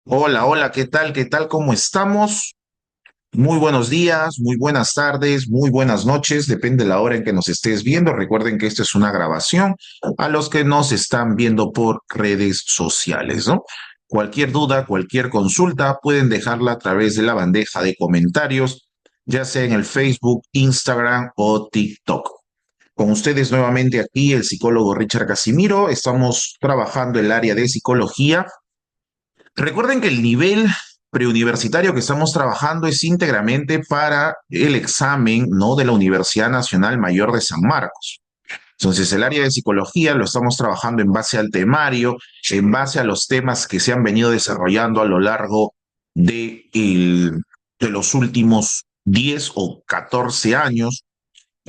Hola, hola, ¿qué tal? ¿Qué tal? ¿Cómo estamos? Muy buenos días, muy buenas tardes, muy buenas noches, depende de la hora en que nos estés viendo. Recuerden que esta es una grabación a los que nos están viendo por redes sociales, ¿no? Cualquier duda, cualquier consulta, pueden dejarla a través de la bandeja de comentarios, ya sea en el Facebook, Instagram o TikTok. Con ustedes nuevamente aquí el psicólogo Richard Casimiro. Estamos trabajando el área de psicología. Recuerden que el nivel preuniversitario que estamos trabajando es íntegramente para el examen, ¿no? De la Universidad Nacional Mayor de San Marcos. Entonces, el área de psicología lo estamos trabajando en base al temario, en base a los temas que se han venido desarrollando a lo largo de los últimos 10 o 14 años.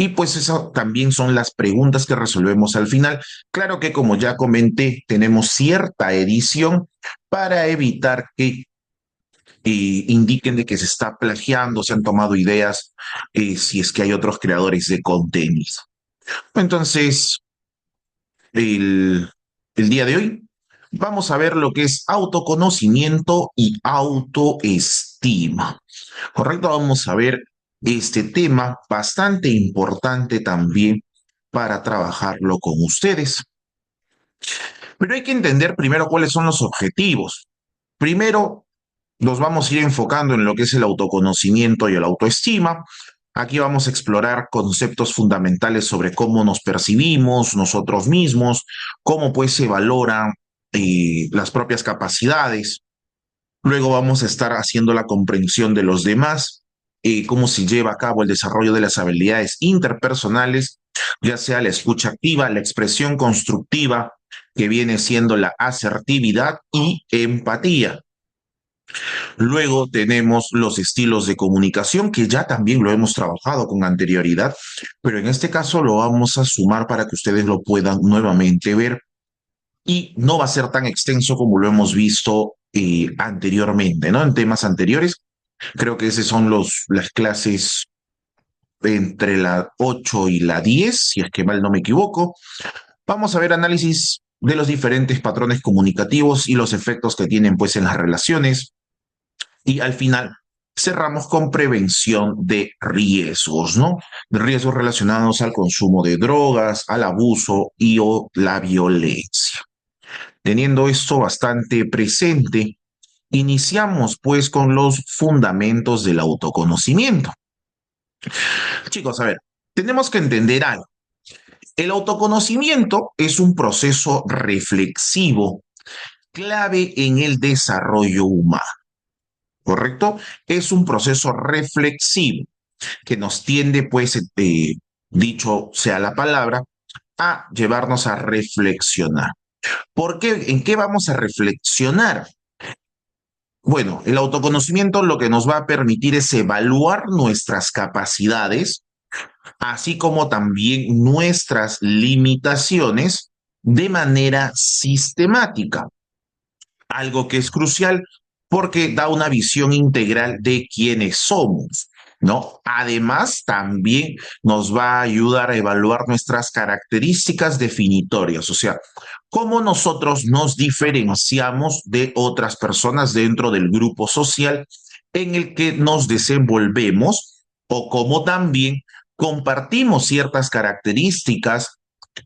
Y pues eso también son las preguntas que resolvemos al final. Claro que como ya comenté, tenemos cierta edición para evitar que indiquen de que se está plagiando, se han tomado ideas, si es que hay otros creadores de contenido. Entonces, el, el día de hoy vamos a ver lo que es autoconocimiento y autoestima. ¿Correcto? Vamos a ver este tema bastante importante también para trabajarlo con ustedes. Pero hay que entender primero cuáles son los objetivos. Primero, nos vamos a ir enfocando en lo que es el autoconocimiento y el autoestima. Aquí vamos a explorar conceptos fundamentales sobre cómo nos percibimos nosotros mismos, cómo pues se valoran las propias capacidades. Luego vamos a estar haciendo la comprensión de los demás, cómo se lleva a cabo el desarrollo de las habilidades interpersonales, ya sea la escucha activa, la expresión constructiva, que viene siendo la asertividad y empatía. Luego tenemos los estilos de comunicación, que ya también lo hemos trabajado con anterioridad, pero en este caso lo vamos a sumar para que ustedes lo puedan nuevamente ver y no va a ser tan extenso como lo hemos visto anteriormente, ¿no? En temas anteriores, creo que esas son las clases entre la 8 y la 10, si es que mal no me equivoco. Vamos a ver análisis de los diferentes patrones comunicativos y los efectos que tienen pues en las relaciones. Y al final cerramos con prevención de riesgos, ¿no? De riesgos relacionados al consumo de drogas, al abuso y o la violencia. Teniendo esto bastante presente, iniciamos pues con los fundamentos del autoconocimiento. Chicos, a ver, tenemos que entender algo. El autoconocimiento es un proceso reflexivo clave en el desarrollo humano, ¿correcto? Es un proceso reflexivo que nos tiende, pues, dicho sea la palabra, a llevarnos a reflexionar. ¿Por qué? ¿En qué vamos a reflexionar? Bueno, el autoconocimiento lo que nos va a permitir es evaluar nuestras capacidades, así como también nuestras limitaciones de manera sistemática, algo que es crucial porque da una visión integral de quiénes somos, ¿no? Además, también nos va a ayudar a evaluar nuestras características definitorias, o sea, cómo nosotros nos diferenciamos de otras personas dentro del grupo social en el que nos desenvolvemos o cómo también compartimos ciertas características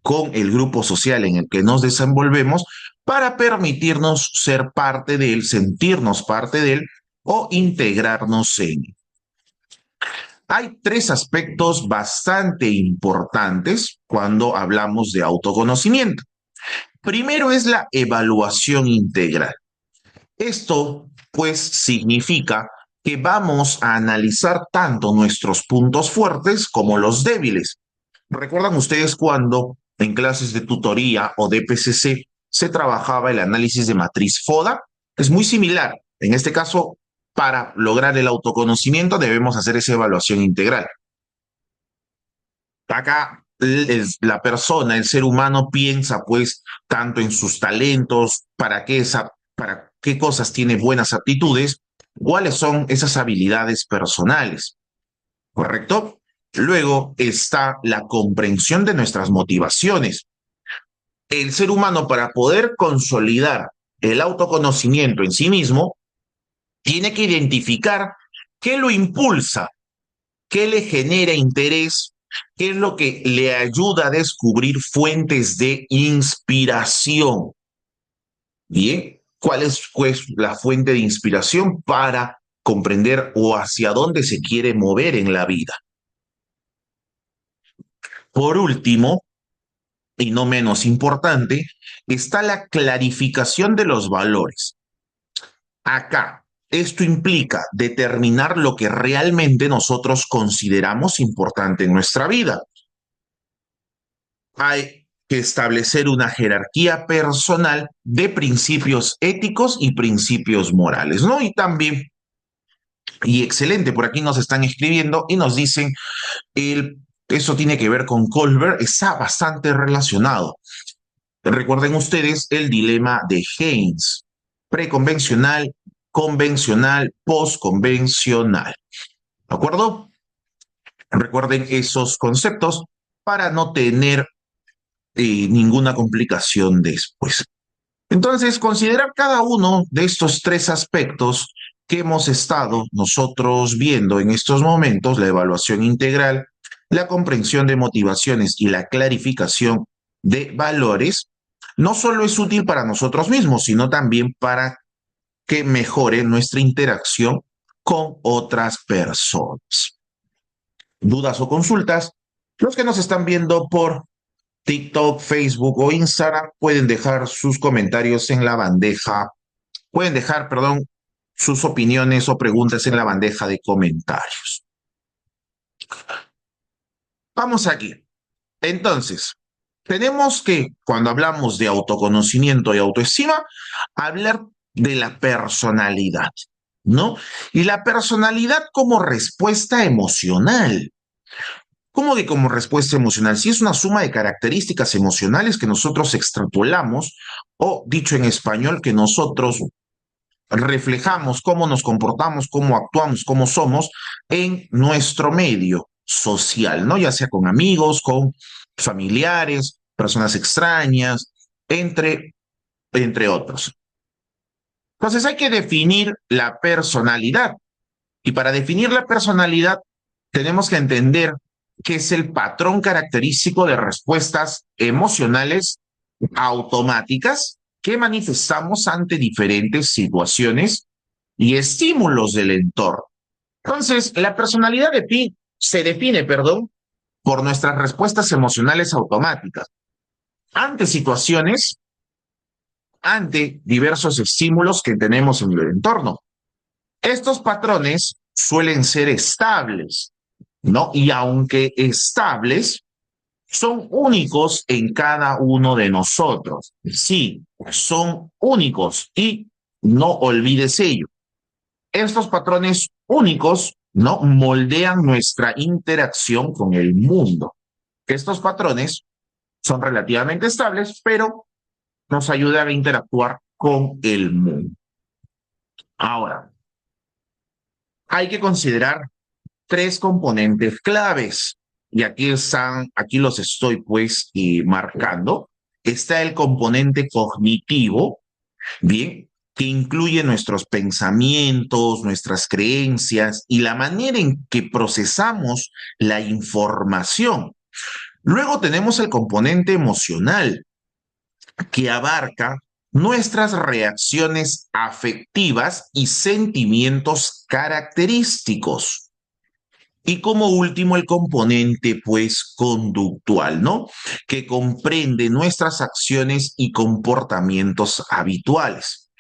con el grupo social en el que nos desenvolvemos para permitirnos ser parte de él, sentirnos parte de él o integrarnos en él. Hay tres aspectos bastante importantes cuando hablamos de autoconocimiento. Primero es la evaluación integral. Esto, pues, significa que vamos a analizar tanto nuestros puntos fuertes como los débiles. ¿Recuerdan ustedes cuando en clases de tutoría o de PCC se trabajaba el análisis de matriz FODA? Es muy similar. En este caso, para lograr el autoconocimiento debemos hacer esa evaluación integral. Acá la persona, el ser humano piensa pues tanto en sus talentos, para qué cosas tiene buenas aptitudes, cuáles son esas habilidades personales, ¿correcto? Luego está la comprensión de nuestras motivaciones. El ser humano, para poder consolidar el autoconocimiento en sí mismo, Tiene que identificar qué lo impulsa, qué le genera interés, qué es lo que le ayuda a descubrir fuentes de inspiración. Bien, ¿cuál es pues la fuente de inspiración para comprender o hacia dónde se quiere mover en la vida? Por último, y no menos importante, está la clarificación de los valores. Acá, esto implica determinar lo que realmente nosotros consideramos importante en nuestra vida. Hay que establecer una jerarquía personal de principios éticos y principios morales, ¿no? Y también, y excelente, por aquí nos están escribiendo y nos dicen, eso tiene que ver con Colbert, está bastante relacionado. Recuerden ustedes el dilema de Haynes, preconvencional, convencional, postconvencional. ¿De acuerdo? Recuerden esos conceptos para no tener ninguna complicación después. Entonces, considerar cada uno de estos tres aspectos que hemos estado nosotros viendo en estos momentos, la evaluación integral, la comprensión de motivaciones y la clarificación de valores, no solo es útil para nosotros mismos, sino también para que mejore nuestra interacción con otras personas. ¿Dudas o consultas? Los que nos están viendo por TikTok, Facebook o Instagram pueden dejar sus comentarios en la bandeja, pueden dejar, perdón, sus opiniones o preguntas en la bandeja de comentarios. Vamos aquí. Entonces, tenemos que, cuando hablamos de autoconocimiento y autoestima, hablar de la personalidad, ¿no? Y la personalidad como respuesta emocional. ¿Cómo que como respuesta emocional? Si es una suma de características emocionales que nosotros extrapolamos, o dicho en español, que nosotros reflejamos cómo nos comportamos, cómo actuamos, cómo somos en nuestro medio social, ¿no? Ya sea con amigos, con familiares, personas extrañas, entre otros. Entonces hay que definir la personalidad. Y para definir la personalidad, tenemos que entender qué es el patrón característico de respuestas emocionales automáticas que manifestamos ante diferentes situaciones y estímulos del entorno. Entonces, la personalidad se define, por nuestras respuestas emocionales automáticas ante situaciones, ante diversos estímulos que tenemos en el entorno. Estos patrones suelen ser estables, ¿no? Y aunque estables, son únicos en cada uno de nosotros. Sí, son únicos y no olvides ello. Estos patrones únicos, ¿no? Moldean nuestra interacción con el mundo. Estos patrones son relativamente estables, pero nos ayudan a interactuar con el mundo. Ahora, hay que considerar tres componentes claves. Y aquí los estoy pues marcando. Está el componente cognitivo, bien, que incluye nuestros pensamientos, nuestras creencias y la manera en que procesamos la información. Luego tenemos el componente emocional, que abarca nuestras reacciones afectivas y sentimientos característicos. Y como último, el componente, pues, conductual, ¿no? Que comprende nuestras acciones y comportamientos habituales.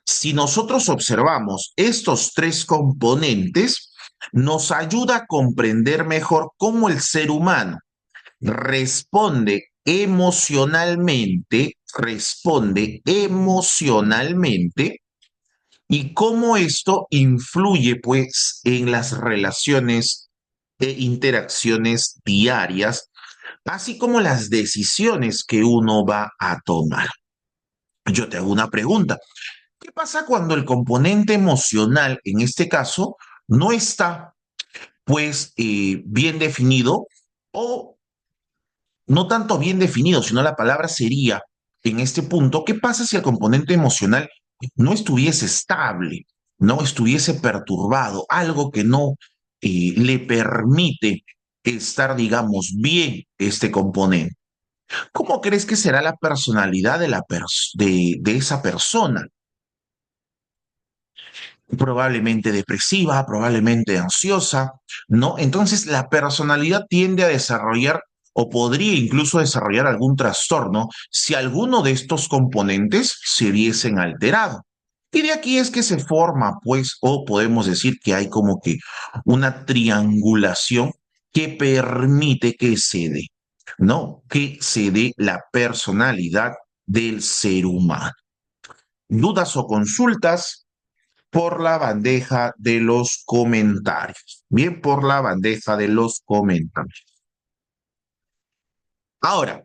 Si nosotros observamos estos tres componentes, nos ayuda a comprender mejor cómo el ser humano responde emocionalmente y cómo esto influye pues en las relaciones e interacciones diarias, así como las decisiones que uno va a tomar. Yo te hago una pregunta. ¿Qué pasa cuando el componente emocional, en este caso, no está pues bien definido o no tanto bien definido, sino la palabra sería en este punto, ¿qué pasa si el componente emocional no estuviese estable? no estuviese perturbado, algo que no le permite estar, digamos, bien este componente. ¿Cómo crees que será la personalidad de esa persona? Probablemente depresiva, probablemente ansiosa, ¿no? Entonces la personalidad tiende a desarrollar o podría incluso desarrollar algún trastorno si alguno de estos componentes se viesen alterado. Y de aquí es que se forma, pues, o podemos decir que hay como que una triangulación que permite que se dé, ¿no? Que se dé la personalidad del ser humano. ¿Dudas o consultas? Por la bandeja de los comentarios. Bien, por la bandeja de los comentarios. Ahora,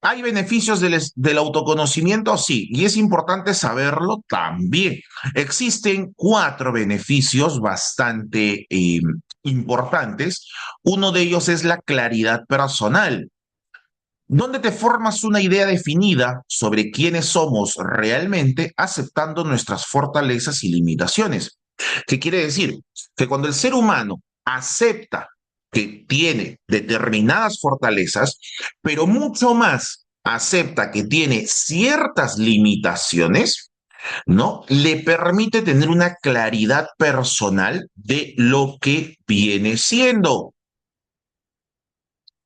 ¿hay beneficios del autoconocimiento? Sí, y es importante saberlo también. Existen cuatro beneficios bastante importantes. Uno de ellos es la claridad personal, donde te formas una idea definida sobre quiénes somos realmente, aceptando nuestras fortalezas y limitaciones. ¿Qué quiere decir? Que cuando el ser humano acepta que tiene determinadas fortalezas, pero mucho más acepta que tiene ciertas limitaciones, ¿no? Le permite tener una claridad personal de lo que viene siendo.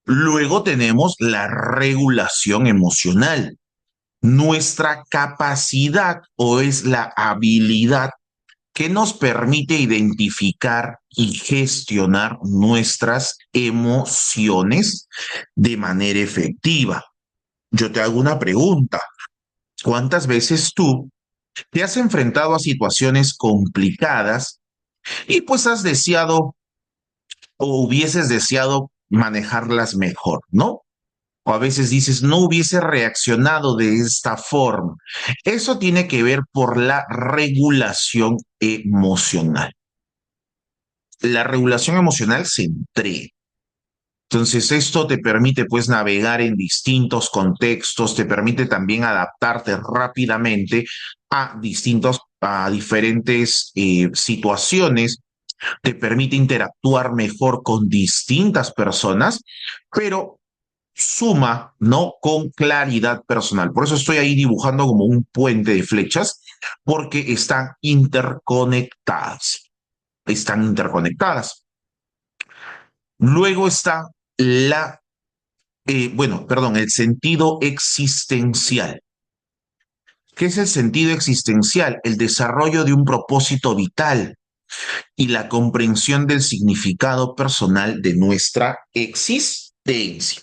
Luego tenemos la regulación emocional. Nuestra capacidad o es la habilidad que nos permite identificar y gestionar nuestras emociones de manera efectiva. Yo te hago una pregunta. ¿Cuántas veces tú te has enfrentado a situaciones complicadas y pues has deseado o hubieses deseado manejarlas mejor, ¿no? O a veces dices, no hubiese reaccionado de esta forma. Eso tiene que ver por la regulación emocional. La regulación emocional se entrena. Entonces, esto te permite pues navegar en distintos contextos, te permite también adaptarte rápidamente a diferentes situaciones, te permite interactuar mejor con distintas personas, pero suma, ¿no? Con claridad personal. Por eso estoy ahí dibujando como un puente de flechas, porque están interconectadas. Están interconectadas. Luego está el sentido existencial. ¿Qué es el sentido existencial? El desarrollo de un propósito vital y la comprensión del significado personal de nuestra existencia.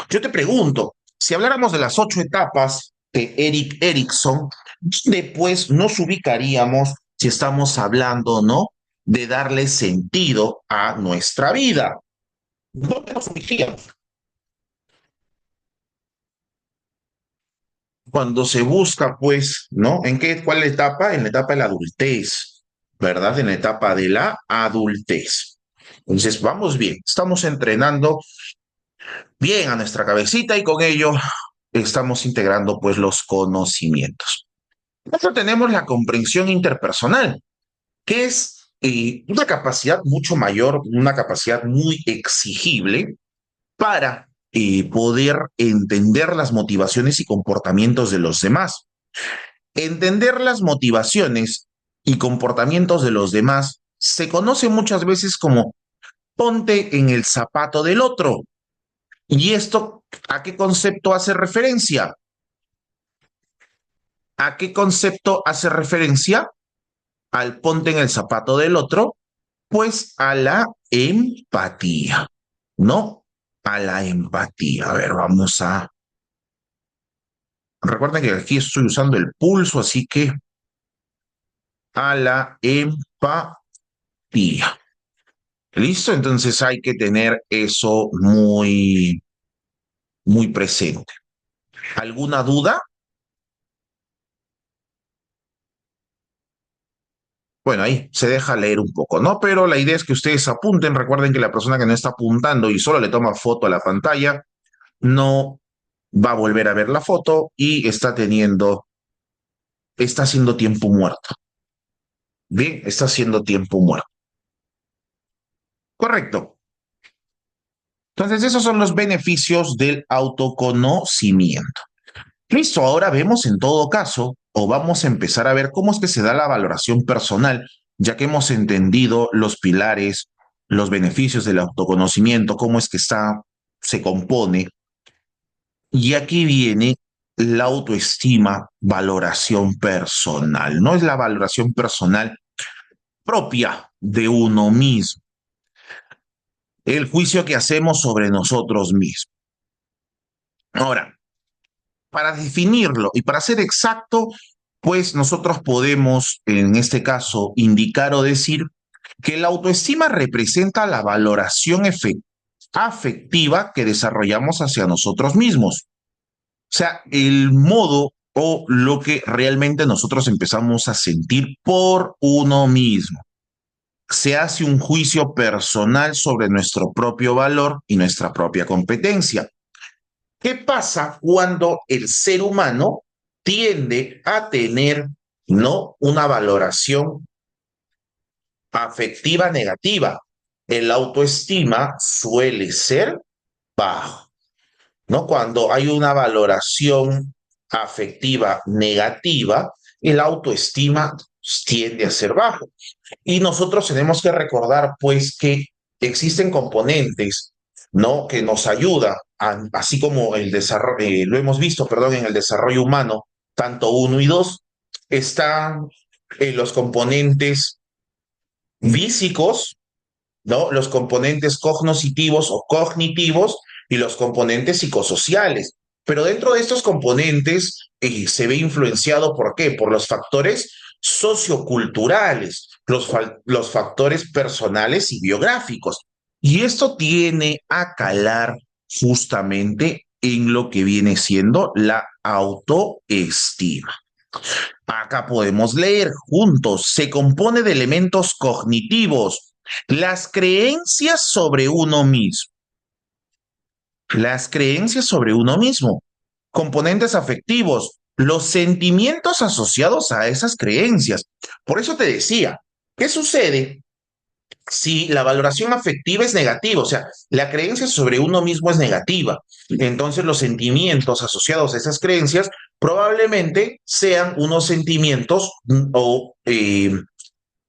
Yo te pregunto, si habláramos de las 8 etapas de Erik Erikson, ¿dónde pues nos ubicaríamos si estamos hablando, ¿no? De darle sentido a nuestra vida. ¿Dónde nos ubicaríamos? Cuando se busca, pues, ¿no? ¿Cuál etapa? En la etapa de la adultez, ¿verdad? En la etapa de la adultez. Entonces, vamos bien, estamos entrenando bien a nuestra cabecita y con ello estamos integrando, pues, los conocimientos. Nosotros tenemos la comprensión interpersonal, que es una capacidad mucho mayor, una capacidad muy exigible para poder entender las motivaciones y comportamientos de los demás. Entender las motivaciones y comportamientos de los demás se conoce muchas veces como ponte en el zapato del otro. ¿Y esto a qué concepto hace referencia? ¿A qué concepto hace referencia? Al ponte en el zapato del otro, pues a la empatía, ¿no? A la empatía. A ver, vamos a... Recuerden que aquí estoy usando el pulso, así que a la empatía. ¿Listo? Entonces hay que tener eso muy, muy presente. ¿Alguna duda? Bueno, ahí se deja leer un poco, ¿no? Pero la idea es que ustedes apunten. Recuerden que la persona que no está apuntando y solo le toma foto a la pantalla, no va a volver a ver la foto y está haciendo tiempo muerto. Bien, está haciendo tiempo muerto. Correcto. Entonces, esos son los beneficios del autoconocimiento. Listo, ahora vemos en todo caso, o vamos a empezar a ver cómo es que se da la valoración personal, ya que hemos entendido los pilares, los beneficios del autoconocimiento, cómo es que se compone. Y aquí viene la autoestima, valoración personal. No es la valoración personal propia de uno mismo, el juicio que hacemos sobre nosotros mismos. Ahora, para definirlo y para ser exacto, pues nosotros podemos, en este caso, indicar o decir que la autoestima representa la valoración afectiva que desarrollamos hacia nosotros mismos. O sea, el modo o lo que realmente nosotros empezamos a sentir por uno mismo. Se hace un juicio personal sobre nuestro propio valor y nuestra propia competencia. ¿Qué pasa cuando el ser humano tiende a tener, no, una valoración afectiva negativa? El autoestima suele ser bajo, ¿no? Cuando hay una valoración afectiva negativa, el autoestima tiende a ser bajo. Y nosotros tenemos que recordar, pues, que existen componentes, ¿no? Que nos ayudan, así como el desarrollo, lo hemos visto, perdón, en el desarrollo humano, tanto uno y dos, están los componentes físicos, ¿no? Los componentes cognitivos o cognitivos y los componentes psicosociales. Pero dentro de estos componentes se ve influenciado, ¿por qué? Por los factores socioculturales, los factores personales y biográficos. Y esto tiene a calar justamente en lo que viene siendo la autoestima. Acá podemos leer juntos, se compone de elementos cognitivos, las creencias sobre uno mismo, las creencias sobre uno mismo, componentes afectivos, los sentimientos asociados a esas creencias. Por eso te decía, ¿qué sucede si la valoración afectiva es negativa? O sea, la creencia sobre uno mismo es negativa. Entonces los sentimientos asociados a esas creencias probablemente sean unos sentimientos o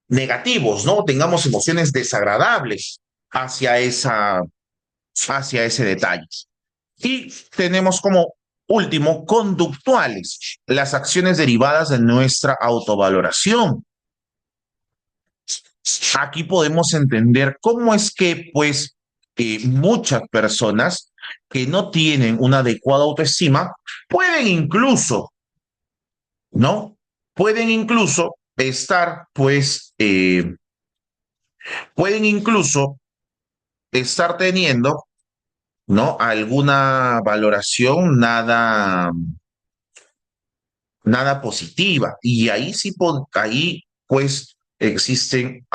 negativos, ¿no? Tengamos emociones desagradables hacia, hacia ese detalle. Y tenemos como último conductuales, las acciones derivadas de nuestra autovaloración. Aquí podemos entender cómo es que, pues, muchas personas que no tienen una adecuada autoestima pueden incluso, ¿no? Pueden incluso estar, pues, pueden incluso estar teniendo, ¿no? Alguna valoración nada positiva. Y ahí sí, ahí pues existen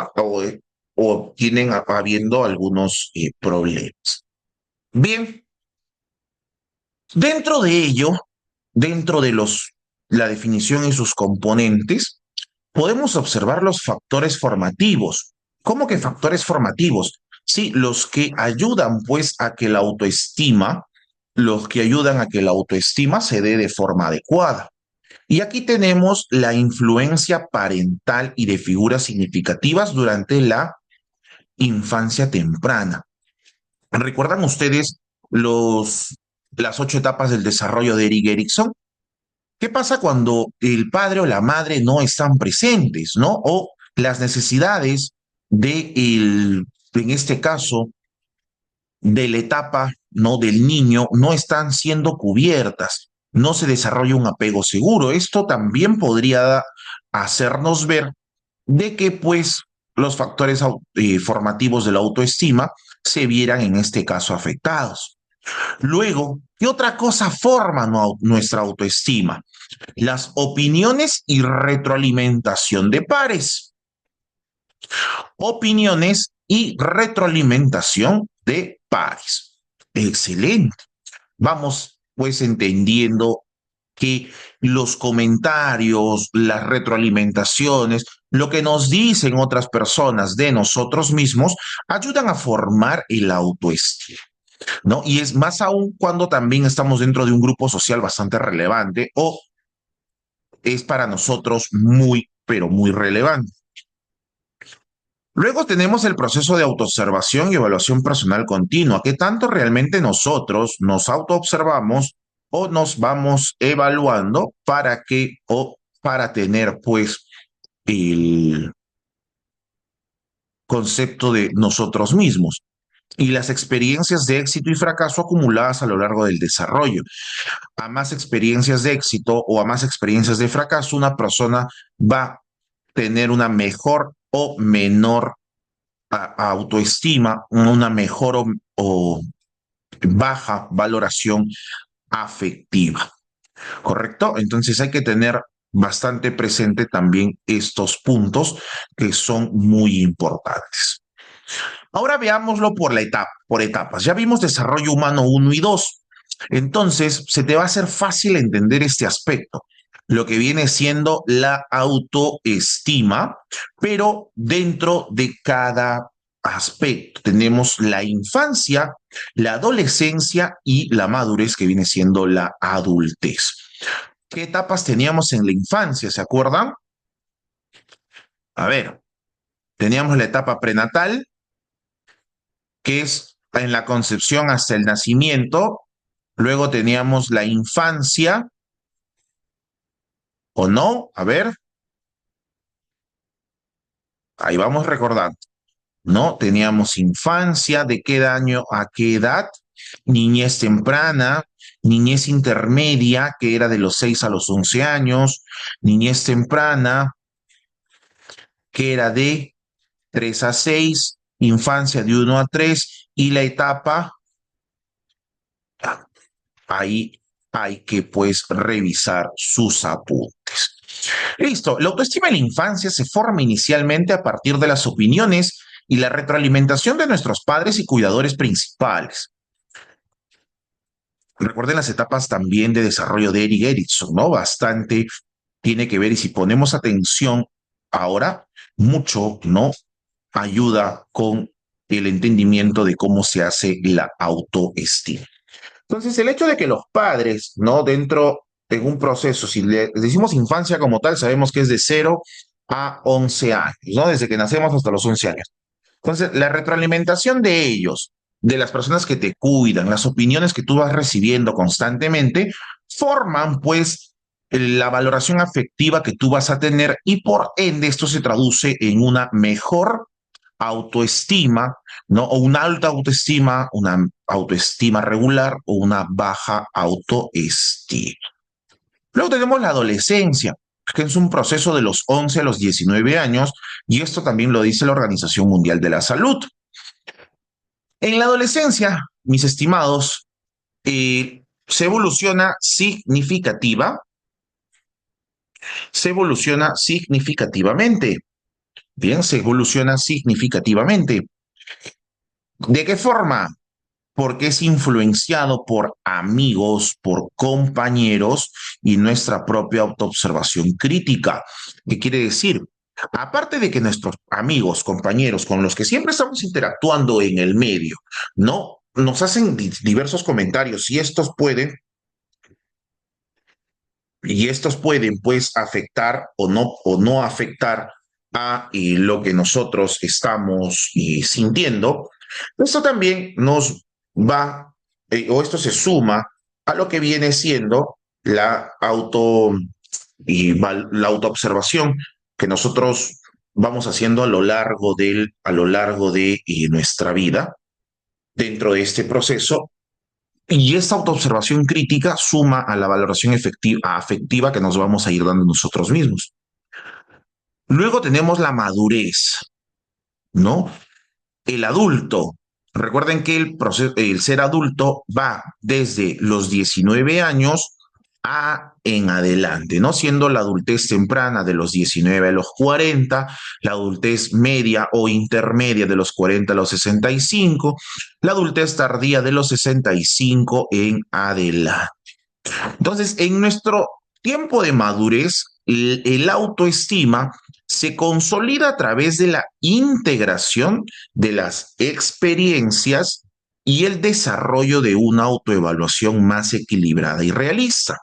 o tienen habiendo algunos problemas. Bien, dentro de ello, dentro de la definición y sus componentes, podemos observar los factores formativos. ¿Cómo que factores formativos? Sí, los que ayudan pues a que la autoestima, los que ayudan a que la autoestima se dé de forma adecuada. Y aquí tenemos la influencia parental y de figuras significativas durante la infancia temprana. ¿Recuerdan ustedes las 8 etapas del desarrollo de Erik Erikson? ¿Qué pasa cuando el padre o la madre no están presentes, ¿no? O las necesidades en este caso, de la etapa, ¿no? Del niño no están siendo cubiertas, no se desarrolla un apego seguro. Esto también podría hacernos ver de que, pues, los factores formativos de la autoestima se vieran en este caso afectados. Luego, ¿qué otra cosa forma nuestra autoestima? Las opiniones y retroalimentación de pares. Opiniones y retroalimentación de pares. Excelente. Vamos pues entendiendo que los comentarios, las retroalimentaciones lo que nos dicen otras personas de nosotros mismos, ayudan a formar el autoestima, ¿no? Y es más aún cuando también estamos dentro de un grupo social bastante relevante o es para nosotros muy, pero muy relevante. Luego tenemos el proceso de autoobservación y evaluación personal continua, que tanto realmente nosotros nos autoobservamos o nos vamos evaluando para que o para tener pues el concepto de nosotros mismos y las experiencias de éxito y fracaso acumuladas a lo largo del desarrollo. A más experiencias de éxito o a más experiencias de fracaso, una persona va a tener una mejor o menor autoestima, una mejor o baja valoración afectiva, ¿correcto? Entonces hay que tener bastante presente también estos puntos que son muy importantes. Ahora veámoslo por etapas. Ya vimos desarrollo humano uno y 2. Entonces, se te va a hacer fácil entender este aspecto, lo que viene siendo la autoestima, pero dentro de cada aspecto tenemos la infancia, la adolescencia y la madurez, que viene siendo la adultez. ¿Qué etapas teníamos en la infancia? ¿Se acuerdan? A ver, teníamos la etapa prenatal, que es en la concepción hasta el nacimiento. Luego teníamos la infancia, ¿o no? A ver, ahí vamos recordando, ¿no? Teníamos infancia, ¿de qué año a qué edad? Niñez temprana, niñez intermedia, que era de los 6 a los 11 años, niñez temprana, que era de 3 a 6, infancia de 1 a 3 y la etapa, ahí hay que pues revisar sus apuntes. Listo, la autoestima en la infancia se forma inicialmente a partir de las opiniones y la retroalimentación de nuestros padres y cuidadores principales. Recuerden las etapas también de desarrollo de Erik Erikson, ¿no? Bastante tiene que ver y si ponemos atención ahora, mucho, ¿no? Ayuda con el entendimiento de cómo se hace la autoestima. Entonces, el hecho de que los padres, ¿no? Dentro de un proceso, si le decimos infancia como tal, sabemos que es de 0 a 11 años, ¿no? Desde que nacemos hasta los 11 años. Entonces, la retroalimentación de ellos, de las personas que te cuidan, las opiniones que tú vas recibiendo constantemente, forman pues la valoración afectiva que tú vas a tener y por ende esto se traduce en una mejor autoestima, ¿no? O una alta autoestima, una autoestima regular o una baja autoestima. Luego tenemos la adolescencia, que es un proceso de los 11 a los 19 años, y esto también lo dice la Organización Mundial de la Salud. En la adolescencia, mis estimados, se evoluciona significativamente. Bien, se evoluciona significativamente. ¿De qué forma? Porque es influenciado por amigos, por compañeros y nuestra propia autoobservación crítica. ¿Qué quiere decir? Aparte de que nuestros amigos, compañeros con los que siempre estamos interactuando en el medio, ¿no? Nos hacen diversos comentarios y estos pueden pues afectar o no afectar a lo que nosotros estamos sintiendo. Esto también nos va, o esto se suma a lo que viene siendo la autoobservación que nosotros vamos haciendo a lo largo de nuestra vida dentro de este proceso. Y esta autoobservación crítica suma a la valoración afectiva que nos vamos a ir dando nosotros mismos. Luego tenemos la madurez, ¿no? El adulto. Recuerden que el ser adulto va desde los 19 años a en adelante, ¿no? Siendo la adultez temprana de los 19 a los 40, la adultez media o intermedia de los 40 a los 65, la adultez tardía de los 65 en adelante. Entonces, en nuestro tiempo de madurez, el autoestima se consolida a través de la integración de las experiencias y el desarrollo de una autoevaluación más equilibrada y realista.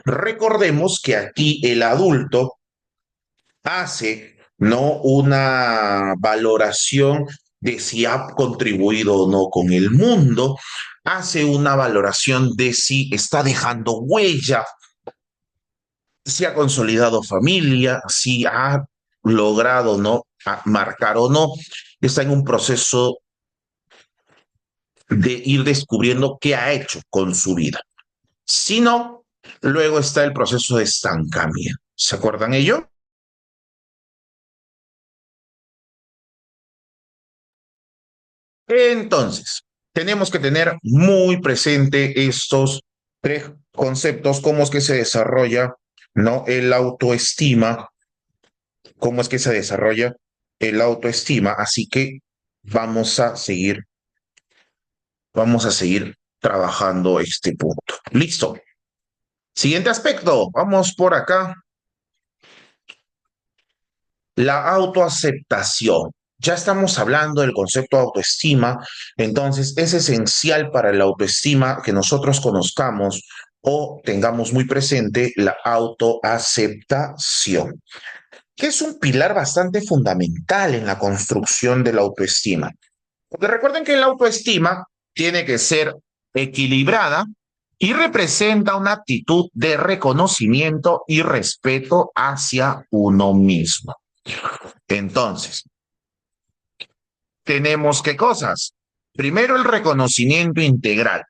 Recordemos que aquí el adulto hace, ¿no?, una valoración de si ha contribuido o no con el mundo, hace una valoración de si está dejando huella, si ha consolidado familia, si ha logrado, ¿no?, marcar o no, está en un proceso de ir descubriendo qué ha hecho con su vida. Si no, luego está el proceso de estancamiento. ¿Se acuerdan ello? Entonces, tenemos que tener muy presente estos tres conceptos, cómo es que se desarrolla, ¿no?, el autoestima, cómo es que se desarrolla el autoestima. Así que vamos a seguir, vamos a seguir trabajando este punto. Listo. Siguiente aspecto, vamos por acá. La autoaceptación. Ya estamos hablando del concepto de autoestima, entonces es esencial para la autoestima que nosotros conozcamos o tengamos muy presente la autoaceptación, que es un pilar bastante fundamental en la construcción de la autoestima. Porque recuerden que la autoestima tiene que ser equilibrada y representa una actitud de reconocimiento y respeto hacia uno mismo. Entonces, tenemos qué cosas. Primero, el reconocimiento integral,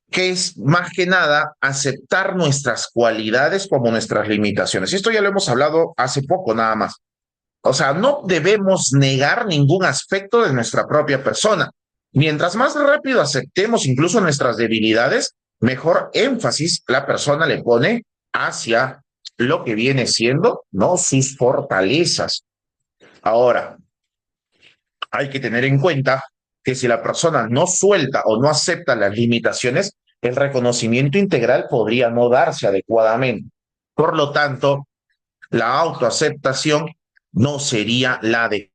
que es más que nada aceptar nuestras cualidades como nuestras limitaciones. Y esto ya lo hemos hablado hace poco nada más. O sea, no debemos negar ningún aspecto de nuestra propia persona. Mientras más rápido aceptemos incluso nuestras debilidades, mejor énfasis la persona le pone hacia lo que viene siendo, ¿no?, sus fortalezas. Ahora, hay que tener en cuenta que si la persona no suelta o no acepta las limitaciones, el reconocimiento integral podría no darse adecuadamente. Por lo tanto, la autoaceptación no sería la de.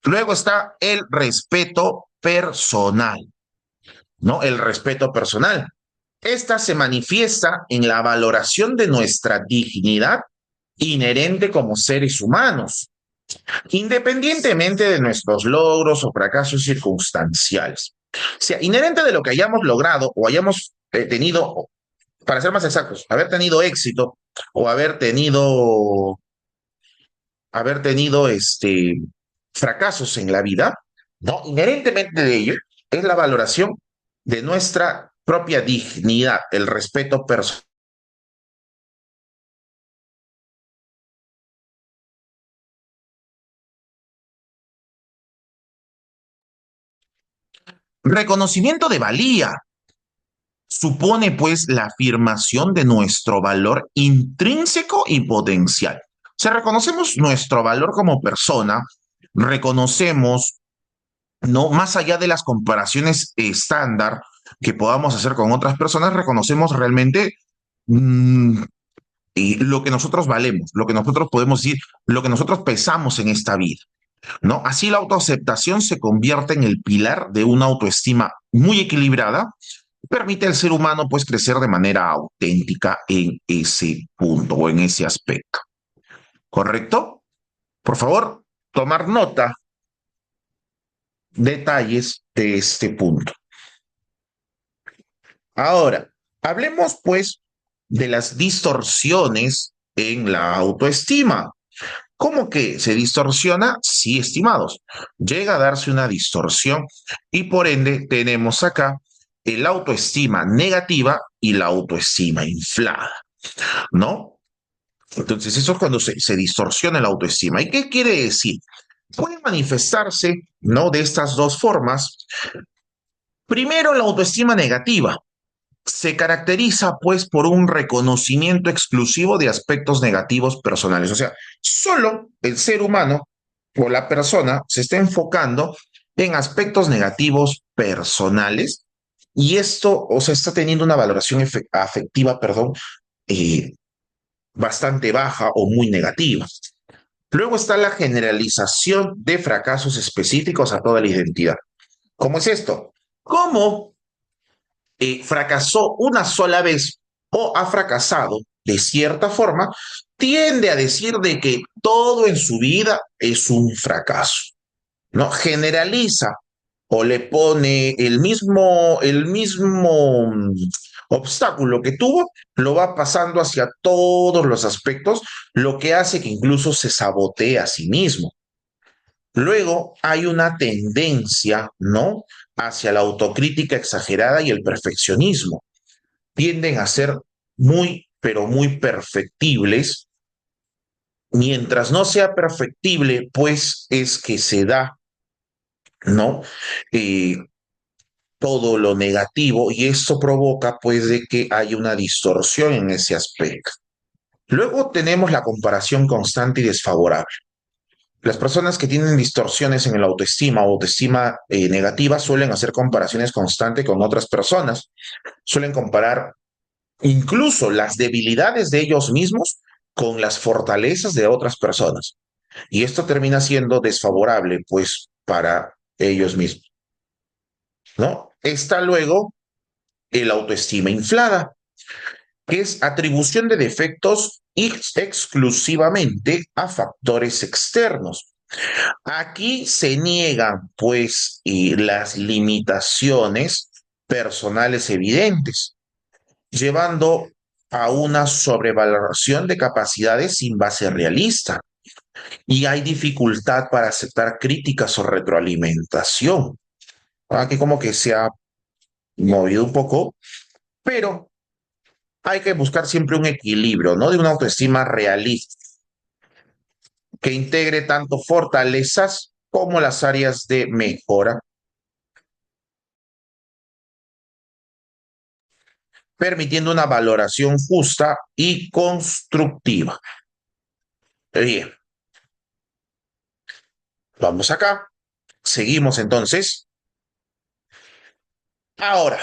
Luego está el respeto personal, ¿no? El respeto personal. Esta se manifiesta en la valoración de nuestra dignidad inherente como seres humanos, independientemente de nuestros logros o fracasos circunstanciales. O sea, inherente de lo que hayamos logrado o hayamos tenido, para ser más exactos, haber tenido éxito o haber tenido fracasos en la vida, ¿no? Inherentemente de ello es la valoración de nuestra propia dignidad, el respeto personal. Reconocimiento de valía supone pues la afirmación de nuestro valor intrínseco y potencial. Si reconocemos nuestro valor como persona, reconocemos, no más allá de las comparaciones estándar que podamos hacer con otras personas, reconocemos realmente lo que nosotros valemos, lo que nosotros podemos decir, lo que nosotros pesamos en esta vida, ¿no? Así la autoaceptación se convierte en el pilar de una autoestima muy equilibrada, permite al ser humano pues crecer de manera auténtica en ese punto o en ese aspecto. ¿Correcto? Por favor, tomar nota, detalles de este punto. Ahora, hablemos pues de las distorsiones en la autoestima. ¿Cómo que se distorsiona? Sí, estimados. Llega a darse una distorsión y por ende tenemos acá el autoestima negativa y la autoestima inflada, ¿no? Entonces, eso es cuando se distorsiona la autoestima. ¿Y qué quiere decir? Puede manifestarse, ¿no?, de estas dos formas. Primero, la autoestima negativa se caracteriza pues por un reconocimiento exclusivo de aspectos negativos personales. O sea, solo el ser humano o la persona se está enfocando en aspectos negativos personales Y esto, o sea, está teniendo una valoración afectiva, perdón, eh, bastante baja o muy negativa. Luego está la generalización de fracasos específicos a toda la identidad. ¿Cómo es esto? ¿Cómo fracasó una sola vez o ha fracasado de cierta forma, tiende a decir de que todo en su vida es un fracaso, ¿no? Generaliza o le pone el mismo obstáculo que tuvo, lo va pasando hacia todos los aspectos, lo que hace que incluso se sabotee a sí mismo. Luego hay una tendencia, ¿no? Hacia la autocrítica exagerada y el perfeccionismo. Tienden a ser muy, pero muy perfectibles. Mientras no sea perfectible, pues es que se da, ¿no? Eh, todo lo negativo y esto provoca pues de que haya una distorsión en ese aspecto. Luego tenemos la comparación constante y desfavorable. Las personas que tienen distorsiones en el autoestima o autoestima negativa suelen hacer comparaciones constantes con otras personas, suelen comparar incluso las debilidades de ellos mismos con las fortalezas de otras personas. Y esto termina siendo desfavorable, pues, para ellos mismos, ¿no? Está luego el autoestima inflada, que es atribución de defectos exclusivamente a factores externos. Aquí se niegan, pues, las limitaciones personales evidentes, llevando a una sobrevaloración de capacidades sin base realista. Y hay dificultad para aceptar críticas o retroalimentación. Aquí como que se ha movido un poco, pero hay que buscar siempre un equilibrio, ¿no? De una autoestima realista que integre tanto fortalezas como las áreas de mejora, permitiendo una valoración justa y constructiva. Bien, vamos acá. Seguimos entonces. Ahora,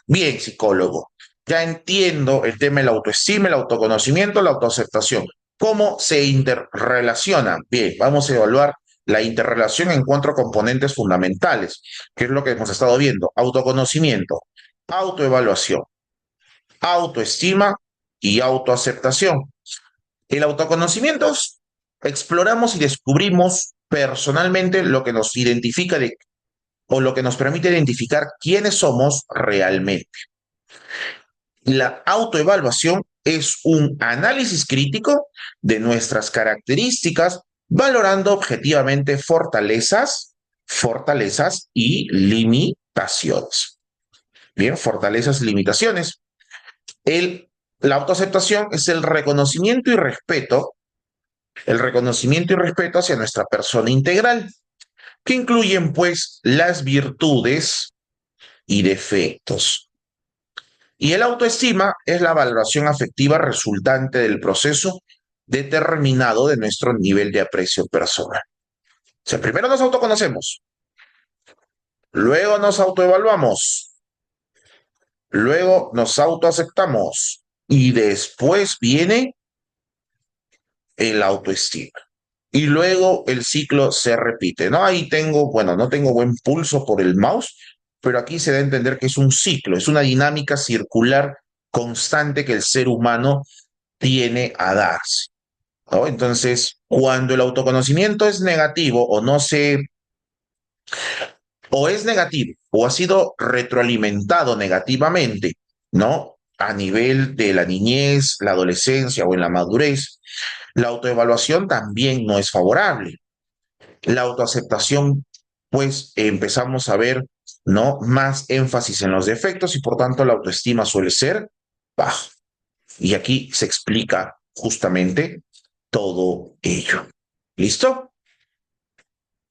bien, psicólogo, ya entiendo el tema de la autoestima, el autoconocimiento, la autoaceptación. ¿Cómo se interrelacionan? Bien, vamos a evaluar la interrelación en cuatro componentes fundamentales, que es lo que hemos estado viendo. Autoconocimiento, autoevaluación, autoestima y autoaceptación. El autoconocimiento es, exploramos y descubrimos personalmente lo que nos identifica o lo que nos permite identificar quiénes somos realmente. La autoevaluación es un análisis crítico de nuestras características, valorando objetivamente fortalezas y limitaciones. Bien, fortalezas y limitaciones. La autoaceptación es el reconocimiento y respeto hacia nuestra persona integral, que incluyen pues las virtudes y defectos. Y el autoestima es la valoración afectiva resultante del proceso determinado de nuestro nivel de aprecio personal. O sea, primero nos autoconocemos, luego nos autoevaluamos, luego nos autoaceptamos y después viene el autoestima. Y luego el ciclo se repite, ¿no? Ahí tengo, bueno, no tengo buen pulso por el mouse, pero aquí se da a entender que es un ciclo, es una dinámica circular constante que el ser humano tiene a darse, ¿no? Entonces, cuando el autoconocimiento es negativo o es negativo o ha sido retroalimentado negativamente, ¿no? A nivel de la niñez, la adolescencia o en la madurez, la autoevaluación también no es favorable. La autoaceptación, pues empezamos a ver, ¿no? Más énfasis en los defectos y por tanto la autoestima suele ser baja. Y aquí se explica justamente todo ello. ¿Listo?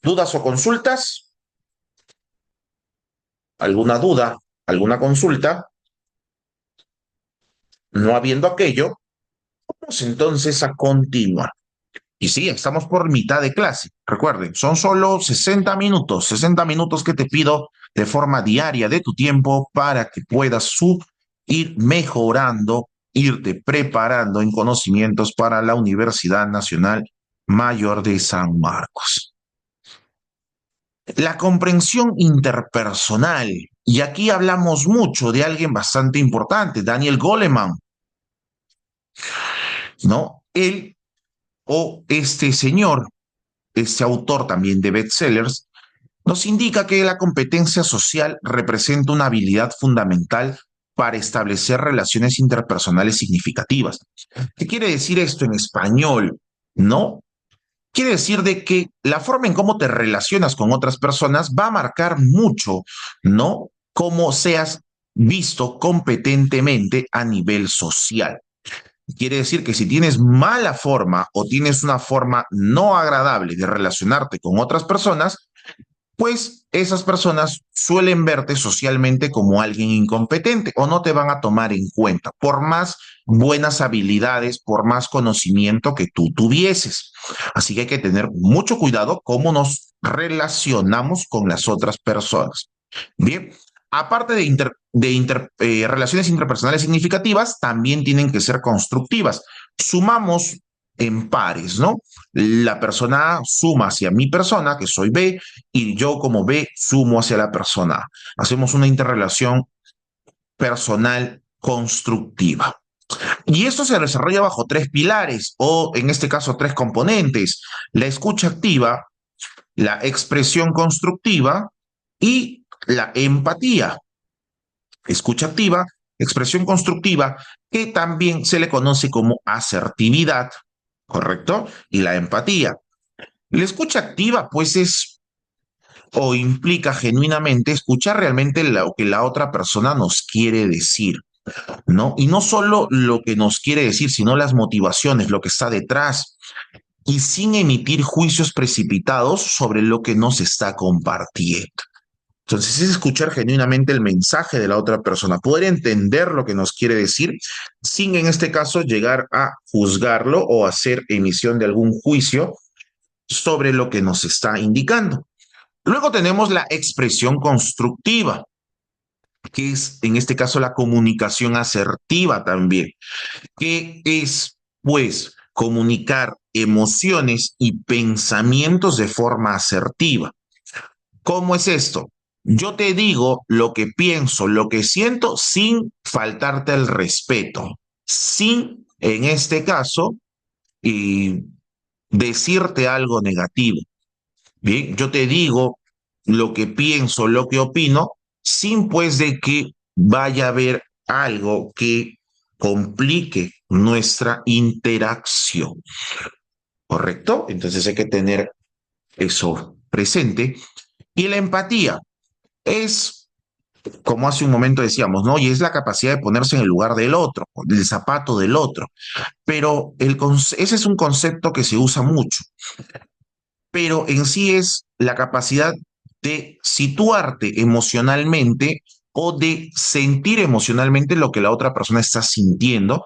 ¿Dudas o consultas? ¿Alguna duda? ¿Alguna consulta? No habiendo aquello, vamos entonces a continuar. Y sí, estamos por mitad de clase. Recuerden, son solo 60 minutos que te pido de forma diaria de tu tiempo para que puedas ir mejorando, irte preparando en conocimientos para la Universidad Nacional Mayor de San Marcos. La comprensión interpersonal. Y aquí hablamos mucho de alguien bastante importante, Daniel Goleman, ¿no? Él o este señor, este autor también de bestsellers, nos indica que la competencia social representa una habilidad fundamental para establecer relaciones interpersonales significativas. ¿Qué quiere decir esto en español? ¿No? Quiere decir de que la forma en cómo te relacionas con otras personas va a marcar mucho, ¿no? Cómo seas visto competentemente a nivel social. Quiere decir que si tienes mala forma o tienes una forma no agradable de relacionarte con otras personas, pues esas personas suelen verte socialmente como alguien incompetente o no te van a tomar en cuenta, por más buenas habilidades, por más conocimiento que tú tuvieses. Así que hay que tener mucho cuidado cómo nos relacionamos con las otras personas. Bien, aparte de relaciones interpersonales significativas, también tienen que ser constructivas. Sumamos en pares, ¿no? La persona A suma hacia mi persona, que soy B, y yo como B sumo hacia la persona A. Hacemos una interrelación personal constructiva. Y esto se desarrolla bajo tres pilares, o en este caso tres componentes: la escucha activa, la expresión constructiva y la empatía. Escucha activa, expresión constructiva, que también se le conoce como asertividad, ¿correcto? Y la empatía. La escucha activa, pues, es o implica genuinamente escuchar realmente lo que la otra persona nos quiere decir, ¿no? Y no solo lo que nos quiere decir, sino las motivaciones, lo que está detrás, y sin emitir juicios precipitados sobre lo que nos está compartiendo. Entonces es escuchar genuinamente el mensaje de la otra persona, poder entender lo que nos quiere decir sin en este caso llegar a juzgarlo o hacer emisión de algún juicio sobre lo que nos está indicando. Luego tenemos la expresión constructiva, que es en este caso la comunicación asertiva también, que es pues comunicar emociones y pensamientos de forma asertiva. ¿Cómo es esto? Yo te digo lo que pienso, lo que siento, sin faltarte el respeto, sin, en este caso, y decirte algo negativo. Bien, yo te digo lo que pienso, lo que opino, sin pues de que vaya a haber algo que complique nuestra interacción. ¿Correcto? Entonces hay que tener eso presente. Y la empatía es, como hace un momento decíamos, ¿no? Y es la capacidad de ponerse en el lugar del otro, del zapato del otro. Pero ese es un concepto que se usa mucho, pero en sí es la capacidad de situarte emocionalmente o de sentir emocionalmente lo que la otra persona está sintiendo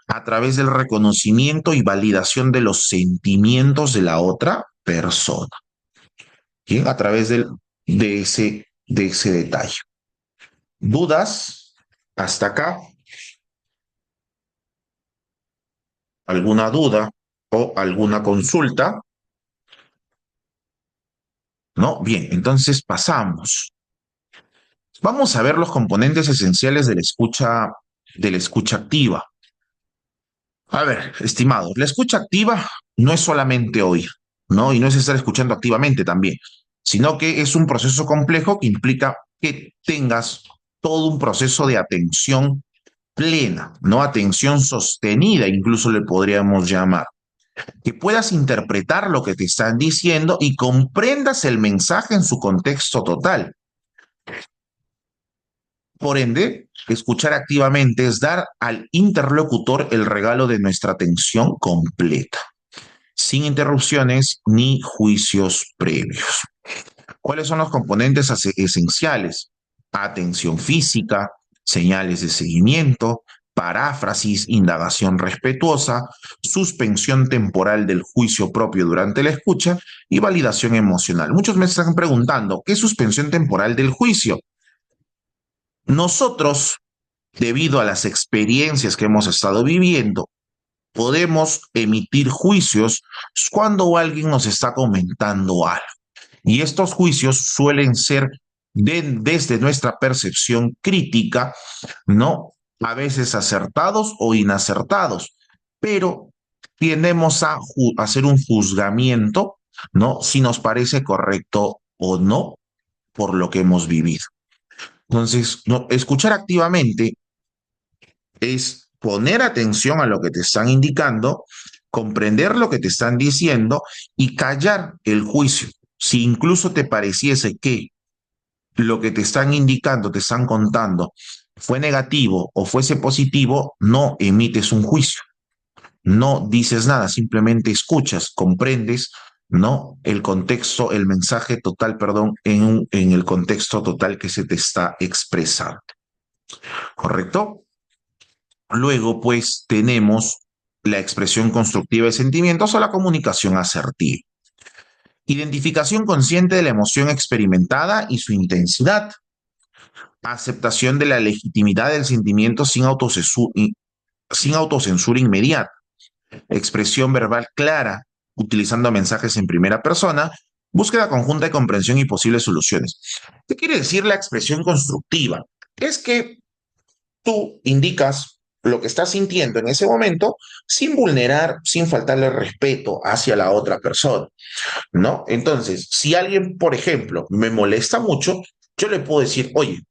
a través del reconocimiento y validación de los sentimientos de la otra persona. ¿Bien? A través de ese detalle. ¿Dudas hasta acá? ¿Alguna duda o alguna consulta? ¿No? Bien, entonces pasamos. Vamos a ver los componentes esenciales de la escucha activa. A ver, estimados, la escucha activa no es solamente oír, ¿no? Y no es estar escuchando activamente también, sino que es un proceso complejo que implica que tengas todo un proceso de atención plena, ¿no? Atención sostenida, incluso le podríamos llamar. Que puedas interpretar lo que te están diciendo y comprendas el mensaje en su contexto total. Por ende, escuchar activamente es dar al interlocutor el regalo de nuestra atención completa, sin interrupciones ni juicios previos. ¿Cuáles son los componentes esenciales? Atención física, señales de seguimiento, paráfrasis, indagación respetuosa, suspensión temporal del juicio propio durante la escucha y validación emocional. Muchos me están preguntando, ¿qué es suspensión temporal del juicio? Nosotros, debido a las experiencias que hemos estado viviendo, podemos emitir juicios cuando alguien nos está comentando algo. Y estos juicios suelen ser desde nuestra percepción crítica, ¿no? A veces acertados o inacertados, pero tendemos a hacer un juzgamiento, ¿no? Si nos parece correcto o no por lo que hemos vivido. Entonces, no, escuchar activamente es poner atención a lo que te están indicando, comprender lo que te están diciendo y callar el juicio. Si incluso te pareciese que lo que te están indicando, te están contando, fue negativo o fuese positivo, no emites un juicio, no dices nada, simplemente escuchas, comprendes, ¿no? El contexto, el mensaje total, perdón, en el contexto total que se te está expresando. ¿Correcto? Luego, pues, tenemos la expresión constructiva de sentimientos o la comunicación asertiva. Identificación consciente de la emoción experimentada y su intensidad. Aceptación de la legitimidad del sentimiento sin autocensura inmediata. Expresión verbal clara, utilizando mensajes en primera persona. Búsqueda conjunta de comprensión y posibles soluciones. ¿Qué quiere decir la expresión constructiva? Es que tú indicas lo que estás sintiendo en ese momento sin vulnerar, sin faltarle respeto hacia la otra persona, ¿no? Entonces, si alguien, por ejemplo, me molesta mucho, yo le puedo decir, oye,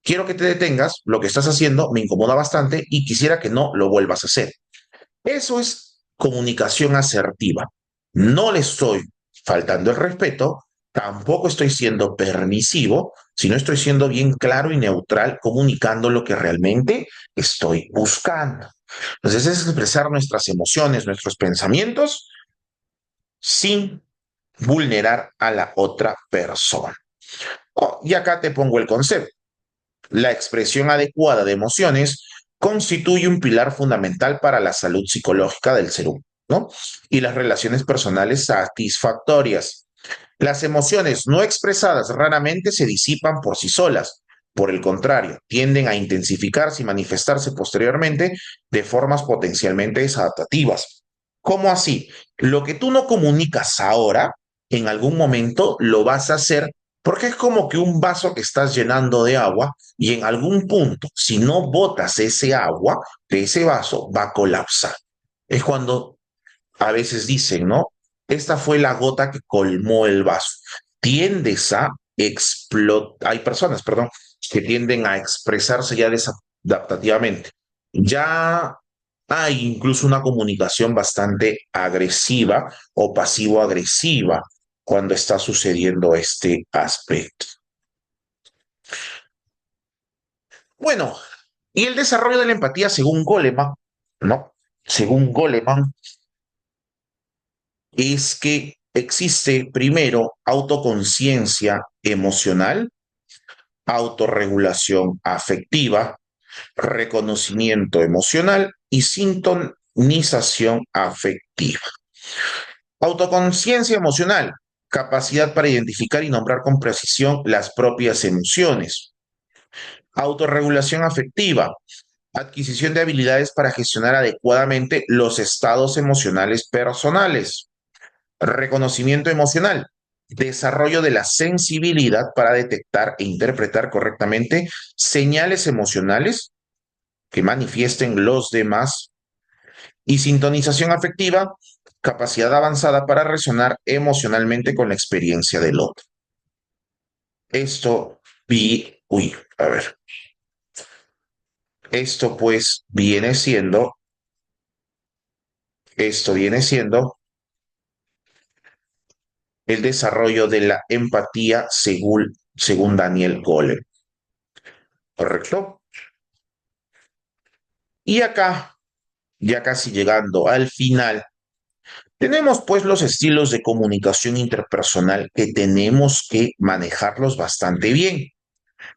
quiero que te detengas, lo que estás haciendo me incomoda bastante y quisiera que no lo vuelvas a hacer. Eso es comunicación asertiva. No le estoy faltando el respeto, tampoco estoy siendo permisivo, sino estoy siendo bien claro y neutral, comunicando lo que realmente estoy buscando. Entonces es expresar nuestras emociones, nuestros pensamientos, sin vulnerar a la otra persona. Oh, y acá te pongo el concepto. La expresión adecuada de emociones constituye un pilar fundamental para la salud psicológica del ser humano, ¿no? Y las relaciones personales satisfactorias. Las emociones no expresadas raramente se disipan por sí solas. Por el contrario, tienden a intensificarse y manifestarse posteriormente de formas potencialmente desadaptativas. ¿Cómo así? Lo que tú no comunicas ahora, en algún momento lo vas a hacer porque es como que un vaso que estás llenando de agua y en algún punto, si no botas ese agua de ese vaso, va a colapsar. Es cuando a veces dicen, ¿no? Esta fue la gota que colmó el vaso. Tiendes a explotar, hay personas, perdón, que tienden a expresarse ya desadaptativamente. Ya hay incluso una comunicación bastante agresiva o pasivo-agresiva cuando está sucediendo este aspecto. Bueno, y el desarrollo de la empatía según Goleman, ¿no? Según Goleman, es que existe primero autoconciencia emocional, autorregulación afectiva, reconocimiento emocional y sintonización afectiva. Autoconciencia emocional, capacidad para identificar y nombrar con precisión las propias emociones. Autorregulación afectiva, adquisición de habilidades para gestionar adecuadamente los estados emocionales personales. Reconocimiento emocional, desarrollo de la sensibilidad para detectar e interpretar correctamente señales emocionales que manifiesten los demás. Y sintonización afectiva, capacidad avanzada para resonar emocionalmente con la experiencia del otro. Esto a ver. Esto pues viene siendo el desarrollo de la empatía según Daniel Goleman. ¿Correcto? Y acá, ya casi llegando al final, tenemos pues los estilos de comunicación interpersonal que tenemos que manejarlos bastante bien.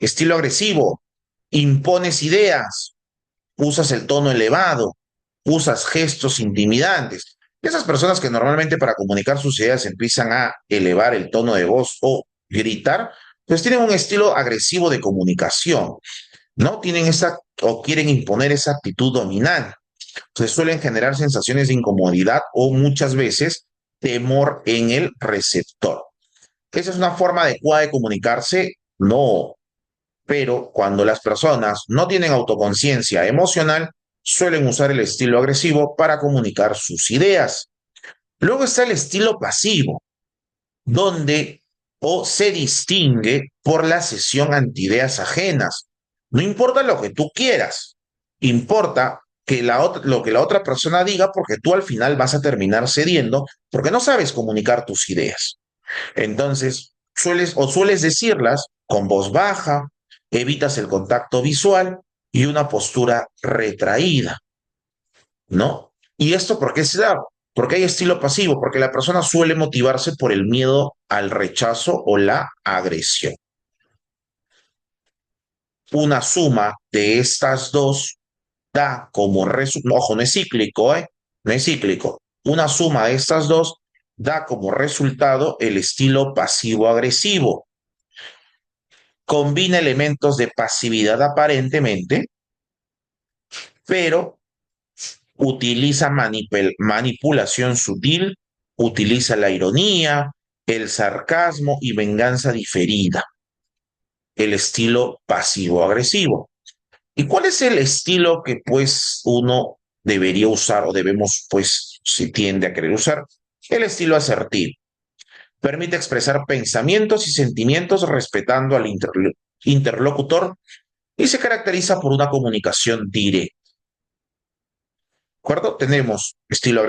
Estilo agresivo, impones ideas, usas el tono elevado, usas gestos intimidantes. Esas personas que normalmente para comunicar sus ideas empiezan a elevar el tono de voz o gritar, pues tienen un estilo agresivo de comunicación, ¿no? Tienen esa o quieren imponer esa actitud dominante. Se suelen generar sensaciones de incomodidad o muchas veces temor en el receptor. ¿Esa es una forma adecuada de comunicarse? No, pero cuando las personas no tienen autoconciencia emocional, suelen usar el estilo agresivo para comunicar sus ideas. Luego está el estilo pasivo, donde o se distingue por la cesión ante ideas ajenas. No importa lo que tú quieras, importa que lo que la otra persona diga porque tú al final vas a terminar cediendo porque no sabes comunicar tus ideas. Entonces, sueles decirlas con voz baja, evitas el contacto visual y una postura retraída, ¿no? ¿Y esto por qué se da? Porque hay estilo pasivo, porque la persona suele motivarse por el miedo al rechazo o la agresión. Una suma de estas dos da como resultado, ojo, no es cíclico, ¿eh? No es cíclico. Una suma de estas dos da como resultado el estilo pasivo-agresivo. Combina elementos de pasividad aparentemente, pero utiliza manipulación sutil, utiliza la ironía, el sarcasmo y venganza diferida, el estilo pasivo-agresivo. ¿Y cuál es el estilo que pues uno debería usar o debemos pues se tiende a querer usar? El estilo asertivo. Permite expresar pensamientos y sentimientos respetando al interlocutor y se caracteriza por una comunicación directa. ¿De acuerdo? Tenemos estilo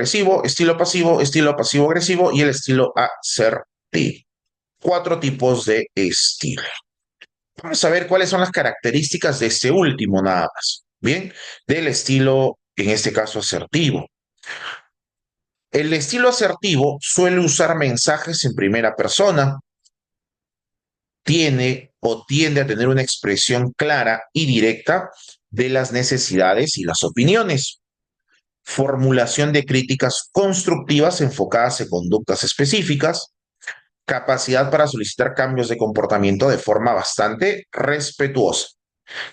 pasivo-agresivo y el estilo asertivo. 4 tipos de estilo. Vamos a ver cuáles son las características de este último nada más. Bien, del estilo, en este caso, asertivo. El estilo asertivo suele usar mensajes en primera persona, tiene o tiende a tener una expresión clara y directa de las necesidades y las opiniones. Formulación de críticas constructivas enfocadas en conductas específicas, capacidad para solicitar cambios de comportamiento de forma bastante respetuosa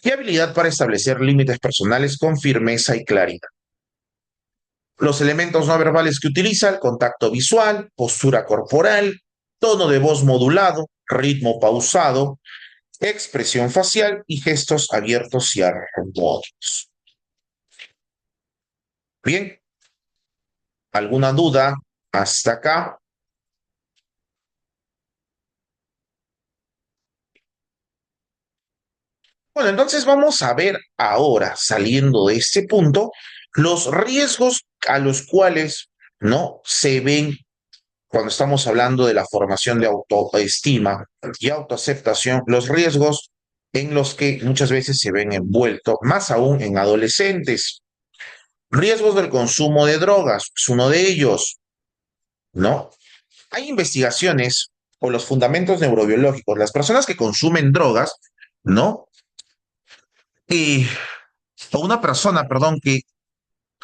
y habilidad para establecer límites personales con firmeza y claridad. Los elementos no verbales que utiliza: el contacto visual, postura corporal, tono de voz modulado, ritmo pausado, expresión facial y gestos abiertos y armónicos. Bien, ¿alguna duda hasta acá? Bueno, entonces vamos a ver ahora, saliendo de este punto, los riesgos a los cuales no se ven cuando estamos hablando de la formación de autoestima y autoaceptación, los riesgos en los que muchas veces se ven envueltos, más aún en adolescentes. Riesgos del consumo de drogas es uno de ellos, ¿no? Hay investigaciones o los fundamentos neurobiológicos. Las personas que consumen drogas, ¿no? Y, o una persona, perdón, que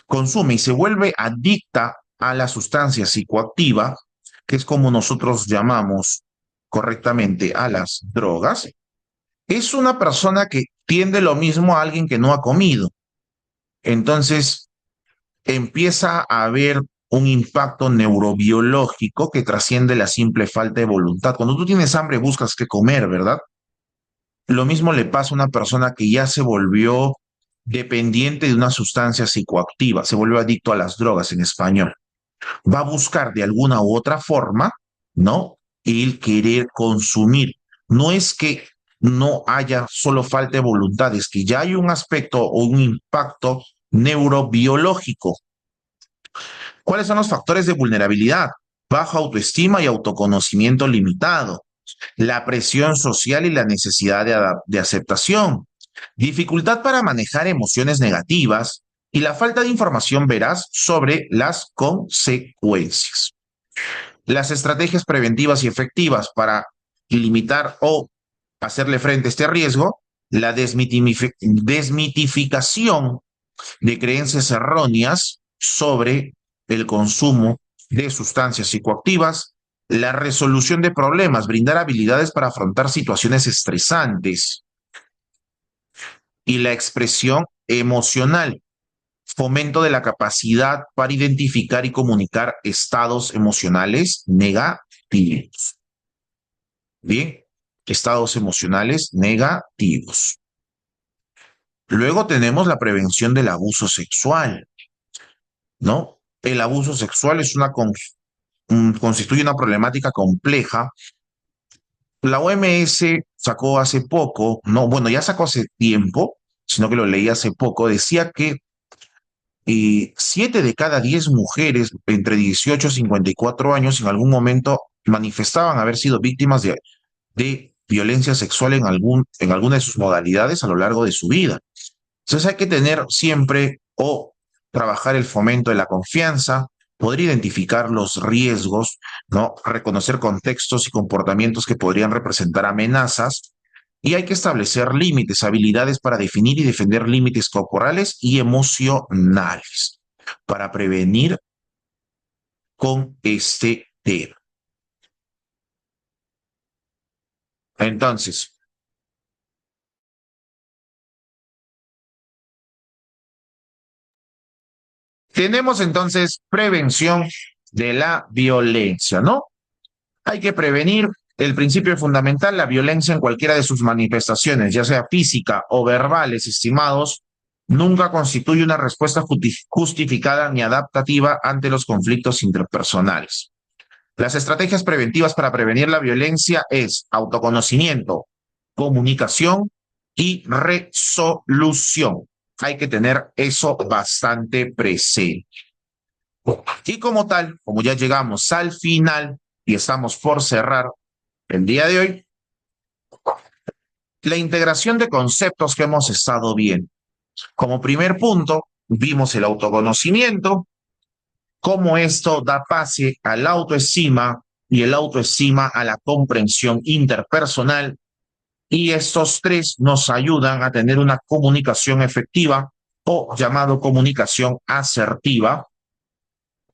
consume y se vuelve adicta a la sustancia psicoactiva, que es como nosotros llamamos correctamente a las drogas, es una persona que tiende lo mismo a alguien que no ha comido. Entonces, empieza a haber un impacto neurobiológico que trasciende la simple falta de voluntad. Cuando tú tienes hambre, buscas qué comer, ¿verdad? Lo mismo le pasa a una persona que ya se volvió dependiente de una sustancia psicoactiva, se vuelve adicto a las drogas en español. Va a buscar de alguna u otra forma, ¿no? El querer consumir. No es que no haya solo falta de voluntad, es que ya hay un aspecto o un impacto neurobiológico. ¿Cuáles son los factores de vulnerabilidad? Baja autoestima y autoconocimiento limitado, la presión social y la necesidad de aceptación, dificultad para manejar emociones negativas y la falta de información veraz sobre las consecuencias. Las estrategias preventivas y efectivas para limitar o hacerle frente a este riesgo: la desmitificación de creencias erróneas sobre el consumo de sustancias psicoactivas, la resolución de problemas, brindar habilidades para afrontar situaciones estresantes y la expresión emocional, fomento de la capacidad para identificar y comunicar estados emocionales negativos. Bien, estados emocionales negativos. Luego tenemos la prevención del abuso sexual, ¿no? El abuso sexual es constituye una problemática compleja. La OMS sacó hace poco, no, bueno, ya sacó hace tiempo, sino que lo leí hace poco, decía que 7 de cada 10 mujeres entre 18 y 54 años en algún momento manifestaban haber sido víctimas de violencia sexual en alguna de sus modalidades a lo largo de su vida. Entonces hay que tener siempre o trabajar el fomento de la confianza, poder identificar los riesgos, ¿no? Reconocer contextos y comportamientos que podrían representar amenazas y hay que establecer límites, habilidades para definir y defender límites corporales y emocionales para prevenir con este tema. Entonces, tenemos entonces prevención de la violencia, ¿no? Hay que prevenir el principio fundamental, la violencia en cualquiera de sus manifestaciones, ya sea física o verbales, estimados, nunca constituye una respuesta justificada ni adaptativa ante los conflictos interpersonales. Las estrategias preventivas para prevenir la violencia es autoconocimiento, comunicación y resolución. Hay que tener eso bastante presente. Y como tal, como ya llegamos al final y estamos por cerrar el día de hoy, la integración de conceptos que hemos estado viendo. Como primer punto, vimos el autoconocimiento, cómo esto da pase a la autoestima y el autoestima a la comprensión interpersonal. Y estos tres nos ayudan a tener una comunicación efectiva o llamado comunicación asertiva.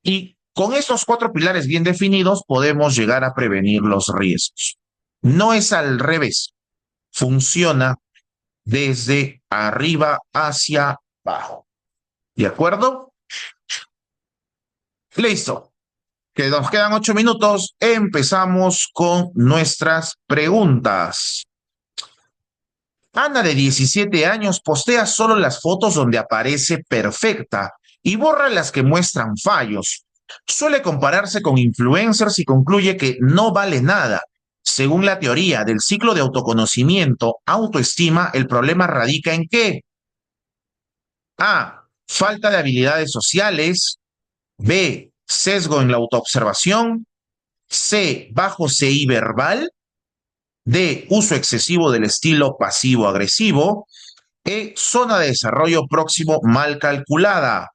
Y con estos 4 pilares bien definidos podemos llegar a prevenir los riesgos. No es al revés, funciona desde arriba hacia abajo. ¿De acuerdo? Listo. Que nos quedan 8 minutos. Empezamos con nuestras preguntas. Ana, de 17 años, postea solo las fotos donde aparece perfecta y borra las que muestran fallos. Suele compararse con influencers y concluye que no vale nada. Según la teoría del ciclo de autoconocimiento, autoestima, el problema radica en qué: A, falta de habilidades sociales; B, sesgo en la autoobservación; C, bajo CI verbal; D, uso excesivo del estilo pasivo-agresivo; E, zona de desarrollo próximo mal calculada.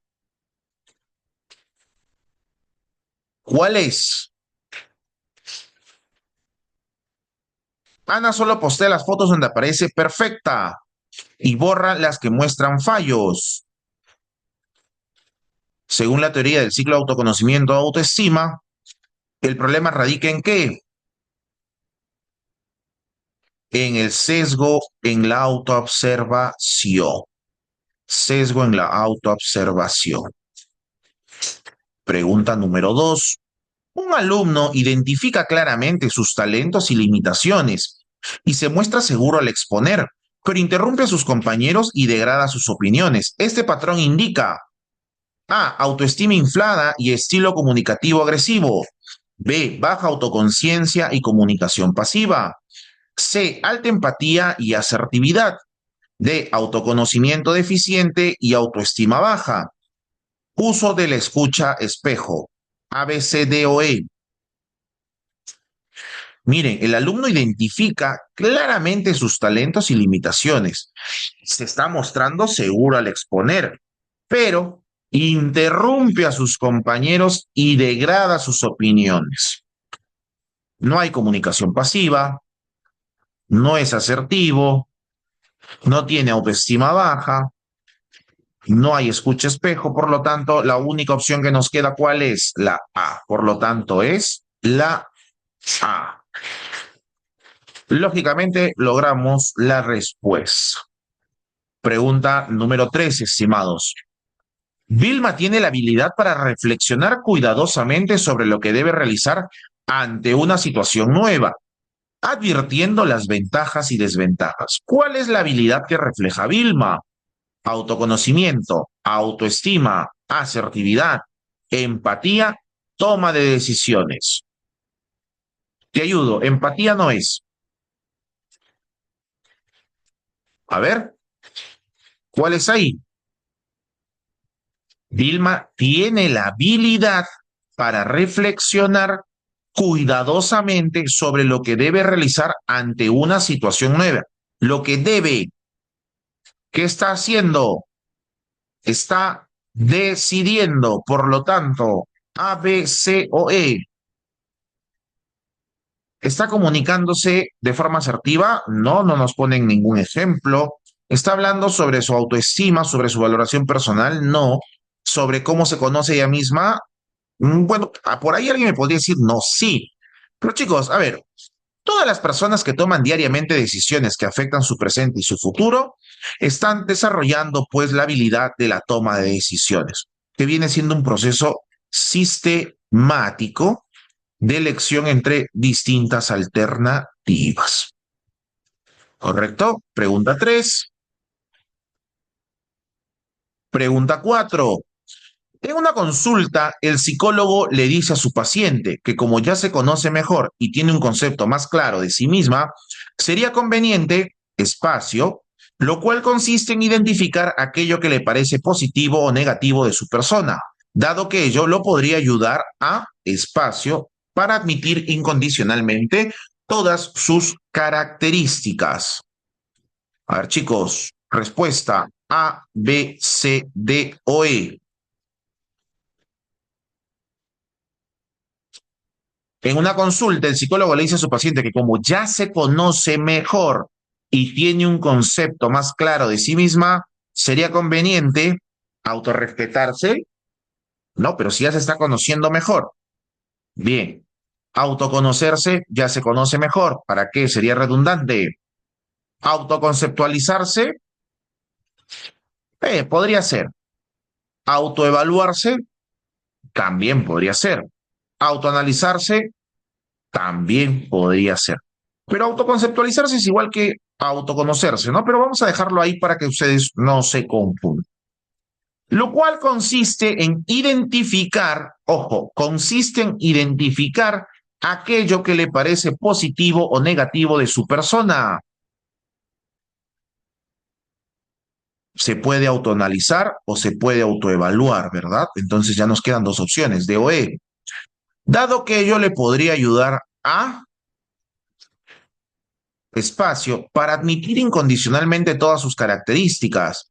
¿Cuál es? Ana solo postea las fotos donde aparece perfecta y borra las que muestran fallos. Según la teoría del ciclo de autoconocimiento autoestima, el problema radica en qué: en el sesgo en la autoobservación. Sesgo en la autoobservación. Pregunta número 2. Un alumno identifica claramente sus talentos y limitaciones y se muestra seguro al exponer, pero interrumpe a sus compañeros y degrada sus opiniones. Este patrón indica: A, autoestima inflada y estilo comunicativo agresivo; B, baja autoconciencia y comunicación pasiva; C, alta empatía y asertividad; D, autoconocimiento deficiente y autoestima baja. Uso de la escucha espejo. A, B, C, D o E. Miren, el alumno identifica claramente sus talentos y limitaciones. Se está mostrando seguro al exponer, pero interrumpe a sus compañeros y degrada sus opiniones. No hay comunicación pasiva, no es asertivo, no tiene autoestima baja, No hay escucha espejo, por lo tanto, la única opción que nos queda, ¿cuál es? La A. Por lo tanto, es la A. Lógicamente, logramos la respuesta. Pregunta número 3, estimados. Vilma tiene la habilidad para reflexionar cuidadosamente sobre lo que debe realizar ante una situación nueva, advirtiendo las ventajas y desventajas. ¿Cuál es la habilidad que refleja Vilma? Autoconocimiento, autoestima, asertividad, empatía, toma de decisiones. Te ayudo, empatía no es. A ver, ¿cuál es ahí? Vilma tiene la habilidad para reflexionar cuidadosamente sobre lo que debe realizar ante una situación nueva. Lo que debe, ¿qué está haciendo? Está decidiendo, por lo tanto, A, B, C o E. ¿Está comunicándose de forma asertiva? No, no nos ponen ningún ejemplo. ¿Está hablando sobre su autoestima, sobre su valoración personal? No. ¿Sobre cómo se conoce ella misma? Bueno, por ahí alguien me podría decir, no, sí. Pero chicos, a ver, todas las personas que toman diariamente decisiones que afectan su presente y su futuro están desarrollando pues la habilidad de la toma de decisiones, que viene siendo un proceso sistemático de elección entre distintas alternativas. ¿Correcto? Pregunta 3. Pregunta 4. En una consulta, el psicólogo le dice a su paciente que como ya se conoce mejor y tiene un concepto más claro de sí misma, sería conveniente, espacio, lo cual consiste en identificar aquello que le parece positivo o negativo de su persona, dado que ello lo podría ayudar a, espacio, para admitir incondicionalmente todas sus características. A ver, chicos, respuesta A, B, C, D o E. En una consulta, el psicólogo le dice a su paciente que como ya se conoce mejor y tiene un concepto más claro de sí misma, sería conveniente autorrespetarse, ¿no? Pero si ya se está conociendo mejor, bien. Autoconocerse, ya se conoce mejor. ¿Para qué? Sería redundante. Autoconceptualizarse, podría ser. Autoevaluarse, también podría ser. Autoanalizarse, también podría ser. Pero autoconceptualizarse es igual que autoconocerse, ¿no? Pero vamos a dejarlo ahí para que ustedes no se confundan. Lo cual consiste en identificar, ojo, consiste en identificar aquello que le parece positivo o negativo de su persona. Se puede autoanalizar o se puede autoevaluar, ¿verdad? Entonces ya nos quedan dos opciones, D o E. Dado que ello le podría ayudar a espacio para admitir incondicionalmente todas sus características,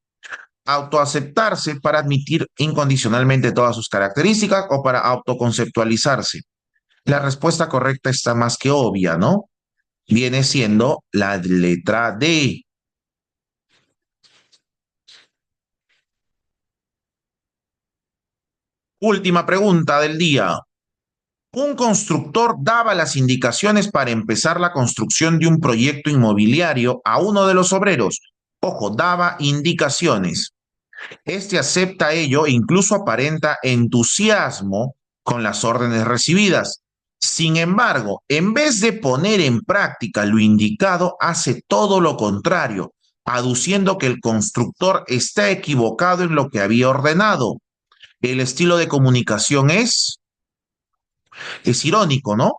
autoaceptarse para admitir incondicionalmente todas sus características o para autoconceptualizarse. La respuesta correcta está más que obvia, ¿no? Viene siendo la letra D. Última pregunta del día. Un constructor daba las indicaciones para empezar la construcción de un proyecto inmobiliario a uno de los obreros. Ojo, daba indicaciones. Este acepta ello e incluso aparenta entusiasmo con las órdenes recibidas. Sin embargo, en vez de poner en práctica lo indicado, hace todo lo contrario, aduciendo que el constructor está equivocado en lo que había ordenado. El estilo de comunicación es irónico, ¿no?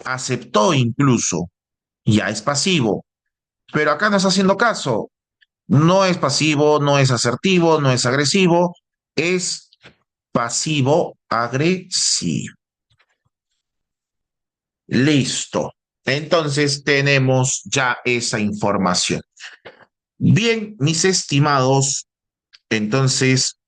Aceptó incluso, ya es pasivo, pero acá no está haciendo caso. No es pasivo, no es asertivo, no es agresivo, es pasivo-agresivo. Listo. Entonces tenemos ya esa información. Bien, mis estimados, entonces,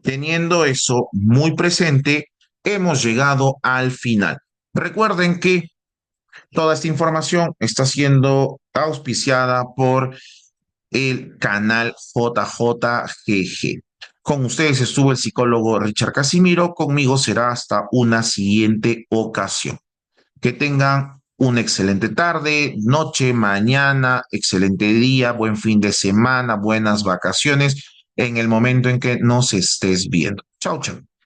teniendo eso muy presente, hemos llegado al final. Recuerden que toda esta información está siendo auspiciada por el canal JJGG. Con ustedes estuvo el psicólogo Richard Casimiro. Conmigo será hasta una siguiente ocasión. Que tengan una excelente tarde, noche, mañana, excelente día, buen fin de semana, buenas vacaciones en el momento en que nos estés viendo. Chau, chau.